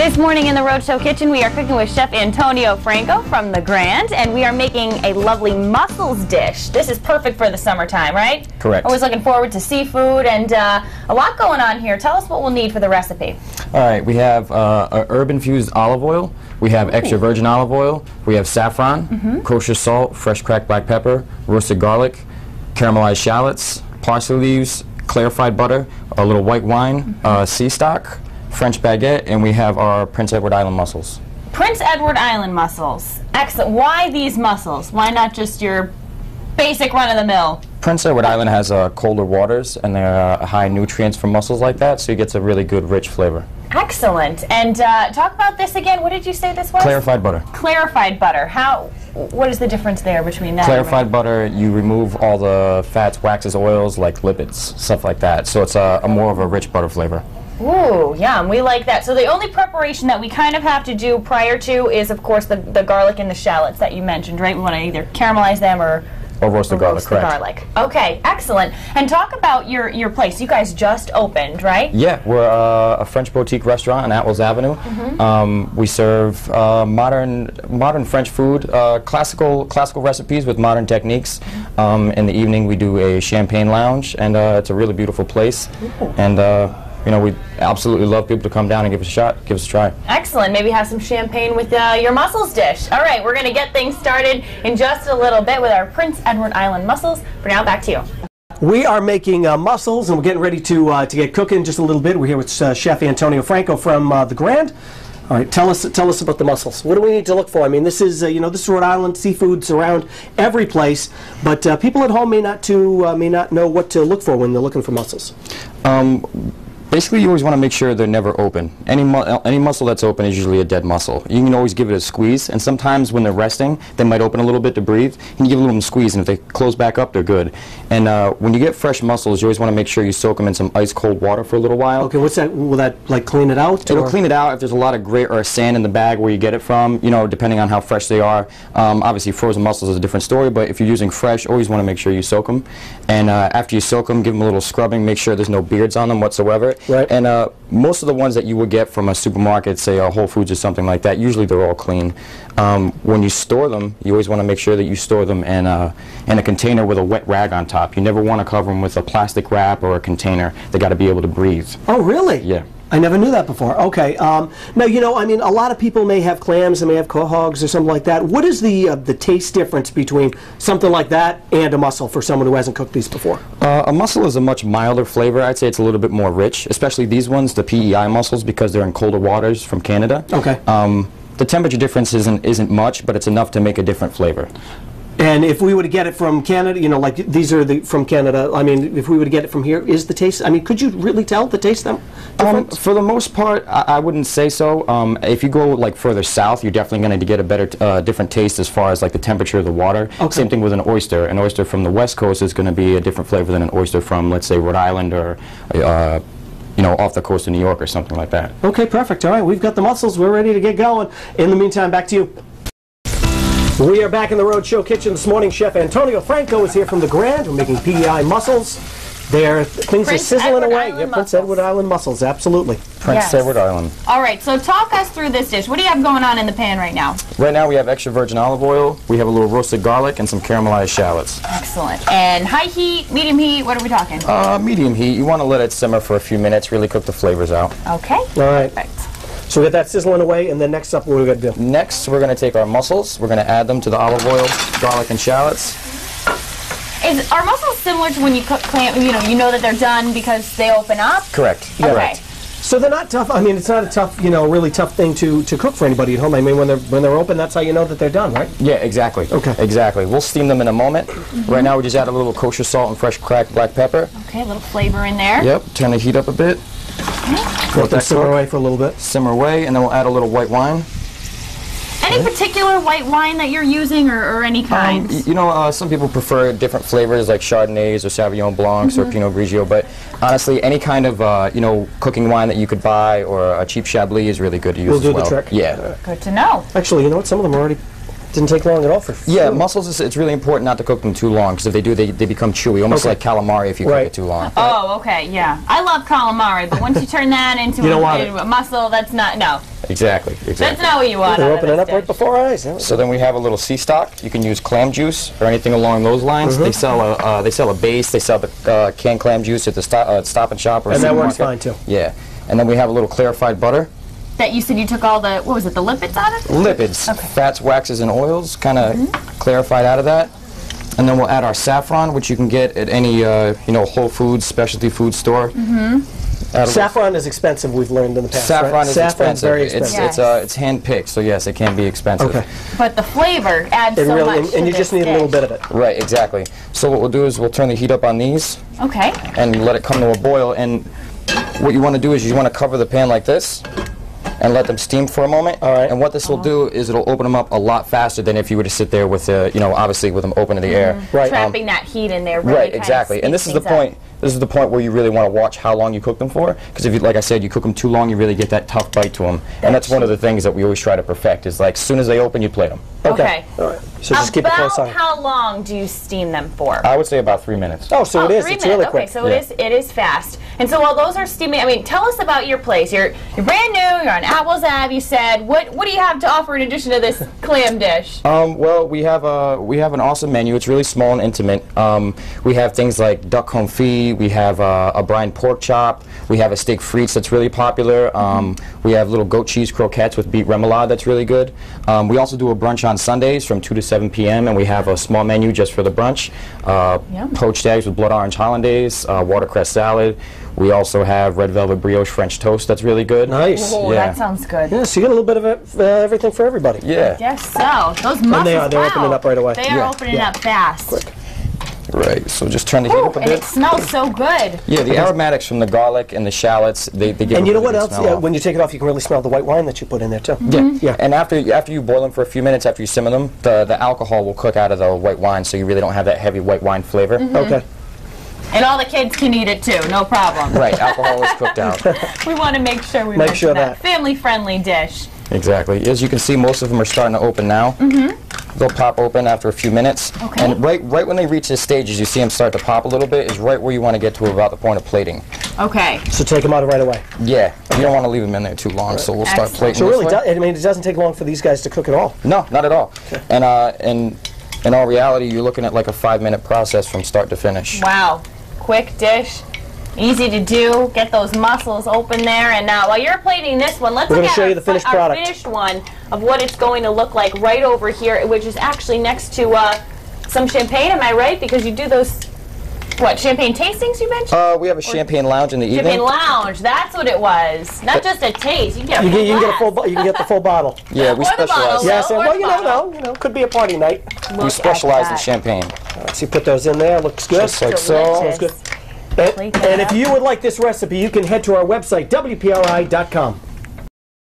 This morning in the Roadshow Kitchen, we are cooking with Chef Antonio Franco from the Grand, and we are making a lovely mussels dish. This is perfect for the summertime, right? Correct. Always looking forward to seafood, and a lot going on here. Tell us what we'll need for the recipe. All right, we have herb-infused olive oil, we have extra virgin olive oil, we have saffron, kosher salt, fresh cracked black pepper, roasted garlic, caramelized shallots, parsley leaves, clarified butter, a little white wine, sea stock, French baguette, and we have our Prince Edward Island mussels. Prince Edward Island mussels. Excellent. Why these mussels? Why not just your basic run-of-the-mill? Prince Edward Island has colder waters, and there are high nutrients from mussels like that, so you get a really good, rich flavor. Excellent. And talk about this again. What did you say this was? Clarified butter. Clarified butter. What is the difference there between that? Clarified butter, you remove all the fats, waxes, oils, like lipids, stuff like that. So it's a more of a rich butter flavor. Ooh, yum. We like that. So the only preparation that we kind of have to do prior to is, of course, the garlic and the shallots that you mentioned, right? We want to either caramelize them or roast the garlic, correct. Okay, excellent. And talk about your place. You guys just opened, right? Yeah, we're a French boutique restaurant on Atwells Avenue. We serve modern French food, classical recipes with modern techniques. In the evening, we do a champagne lounge, and it's a really beautiful place. And you know, we absolutely love people to come down and give us a shot, give us a try. Excellent. Maybe have some champagne with your mussels dish. All right, we're going to get things started in just a little bit with our Prince Edward Island mussels. For now, back to you. We are making mussels, and we're getting ready to get cooking just a little bit. We're here with Chef Antonio Franco from the Grand. All right, tell us about the mussels. What do we need to look for? I mean, this is you know, this is Rhode Island. Seafood's around every place, but people at home may not know what to look for when they're looking for mussels. Basically, you always want to make sure they're never open. Any mussel that's open is usually a dead mussel. You can always give it a squeeze, and sometimes when they're resting, they might open a little bit to breathe. You can give a little squeeze, and if they close back up, they're good. And when you get fresh mussels, you always want to make sure you soak them in some ice-cold water for a little while. Okay, what's that? Will that like clean it out? It'll clean it out if there's a lot of grit or sand in the bag where you get it from, you know, depending on how fresh they are. Obviously, frozen mussels is a different story, but if you're using fresh, always want to make sure you soak them. And after you soak them, give them a little scrubbing, make sure there's no beards on them whatsoever. Right. And most of the ones that you would get from a supermarket, say Whole Foods or something like that, usually they're all clean. When you store them, you always want to make sure that you store them in a container with a wet rag on top. You never want to cover them with a plastic wrap or a container. They got to be able to breathe. Oh, really? Yeah. I never knew that before. Okay. Now, you know, I mean, a lot of people may have clams, they may have quahogs or something like that. What is the taste difference between something like that and a mussel for someone who hasn't cooked these before? A mussel is a much milder flavor. I'd say it's a little bit more rich, especially these ones, the PEI mussels, because they're in colder waters from Canada. Okay. The temperature difference isn't much, but it's enough to make a different flavor. And if we were to get it from Canada, you know, like these are from Canada, I mean, if we were to get it from here, is the taste, I mean, could you really tell the taste difference? For the most part, I wouldn't say so. If you go like further south, you're definitely going to get a better, different taste as far as like the temperature of the water. Okay. Same thing with an oyster. An oyster from the West Coast is going to be a different flavor than an oyster from, let's say, Rhode Island or you know, off the coast of New York or something like that. Okay, perfect. All right, we've got the mussels. We're ready to get going. In the meantime, back to you. We are back in the Roadshow Kitchen this morning. Chef Antonio Franco is here from the Grand. We're making PEI mussels. Things are sizzling away. Yeah, Prince Edward Island mussels, absolutely. Prince Edward Island. All right, so talk us through this dish. What do you have going on in the pan right now? Right now we have extra virgin olive oil, we have a little roasted garlic, and some caramelized shallots. Excellent. And high heat, medium heat, what are we talking? Medium heat. You want to let it simmer for a few minutes, really cook the flavors out. Okay. All right. Perfect. So we got that sizzling away, and then next up, what are we going to do? Next, we're going to take our mussels. We're going to add them to the olive oil, garlic, and shallots. Are mussels similar to when you cook clam? You know that they're done because they open up? Correct. Yeah. Okay. Correct. So they're not tough. I mean, it's not a tough, really tough thing to cook for anybody at home. I mean, when they're open, that's how you know that they're done, right? Yeah, exactly. Okay. Exactly. We'll steam them in a moment. Right now, we just add a little kosher salt and fresh cracked black pepper. Okay, a little flavor in there. Yep. Turn the heat up a bit. Let that simmer away for a little bit. Simmer away, and then we'll add a little white wine. Any particular white wine that you're using, or any kind? Some people prefer different flavors like Chardonnays or Sauvignon Blancs or Pinot Grigio, but honestly, any kind of cooking wine that you could buy or a cheap Chablis is really good to use as well. Will do the trick. Yeah. Good to know. Actually, you know what? Some of them already didn't take long at all for Yeah, mussels, it's really important not to cook them too long, because if they do, they become chewy, almost like calamari if you cook it too long. Oh, okay, yeah. I love calamari, but once you turn that into a mussel, that's not, no. Exactly. That's not what you want. They're out of opening this up right dish. before our eyes. So then we have a little sea stock. You can use clam juice or anything along those lines. They sell a base. They sell the canned clam juice at the Stop and Shop or And that works supermarket. fine too. Yeah. And then we have a little clarified butter. That you said you took all the, what was it, the lipids out of it? Lipids, Okay. fats, waxes, and oils, kind of clarified out of that. And then we'll add our saffron, which you can get at any Whole Foods, specialty food store. Saffron is expensive, we've learned in the past. Saffron right? is Saffron's expensive. very expensive. It's hand picked, so yes, it can be expensive. Okay. But the flavor adds And so really, much and to you just this need a little dish. bit of it. Right, exactly. So what we'll do is we'll turn the heat up on these Okay. and let it come to a boil. And what you want to do is you want to cover the pan like this and let them steam for a moment. All right. And what this will do is it'll open them up a lot faster than if you were to sit there with, obviously with them open to the air. Right. Trapping that heat in there really Right, kind of exactly. And this is the speeds things point. This is the point where you really want to watch how long you cook them for, because if you, like I said, you cook them too long, you really get that tough bite to them. And that's one of the things that we always try to perfect. Is like as soon as they open, you plate them. Okay. All right. So just keep a close About eye. how long do you steam them for? I would say about 3 minutes. Oh, so it is. 3 It's minutes. really Okay, quick. so it is fast. And so while those are steaming, I mean, tell us about your place. You're brand new. You're on Apples Ave. You said. What do you have to offer in addition to this clam dish? Well, we have an awesome menu. It's really small and intimate. We have things like duck confit. We have a brine pork chop. We have a steak frites that's really popular. We have little goat cheese croquettes with beet remoulade that's really good. We also do a brunch on Sundays from 2 to 7 p.m. and we have a small menu just for the brunch. Poached eggs with blood orange hollandaise, watercress salad. We also have red velvet brioche French toast that's really good. Nice. Oh, Yeah. that sounds good. Yeah, so you get a little bit of everything for everybody. Yeah. Yes, so those mussels. they are. They're wow. opening up right away. They are Yeah. opening Yeah. up fast. Quick. Right. So just turn the heat Ooh, up a and bit. it smells so good. Yeah, the aromatics from the garlic and the shallots, they give And a you know really what good else? smell Yeah, off. when you take it off, you can really smell the white wine that you put in there too. Yeah. And after you boil them for a few minutes, after you simmer them, the alcohol will cook out of the white wine, so you really don't have that heavy white wine flavor. Okay. And all the kids can eat it too, no problem. Right, alcohol is cooked out. We want to make sure we Make mention sure that that. family-friendly dish. Exactly. As you can see, most of them are starting to open now. They'll pop open after a few minutes. Okay. And right when they reach this stage, as you see them start to pop a little bit, is right where you want to get to about the point of plating. Okay. So take them out right away. Yeah, you don't want to leave them in there too long, so we'll start Excellent. plating So this really, way. I mean, it doesn't take long for these guys to cook at all. No, not at all. And in all reality, you're looking at like a 5-minute process from start to finish. Wow. Quick dish. Easy to do. Get those mussels open there. And now, while you're plating this one, let's We're look gonna at show you the finished our product. finished one of what it's going to look like right over here, which is actually next to some champagne. Am I right? Because you do those, what, champagne tastings you mentioned? We have a champagne lounge in the evening. Champagne lounge. That's what it was. Not just a taste. You can get a You full get a glass. full. You can get the full bottle. Yeah, we Or the specialize. bottle. Yes. Or Well, the you bottle. know, could be a party night. We specialize in champagne. So you put those in there. Looks good. Just like so. Delicious. And, Plate that and if up. you would like this recipe, you can head to our website, WPRI.com.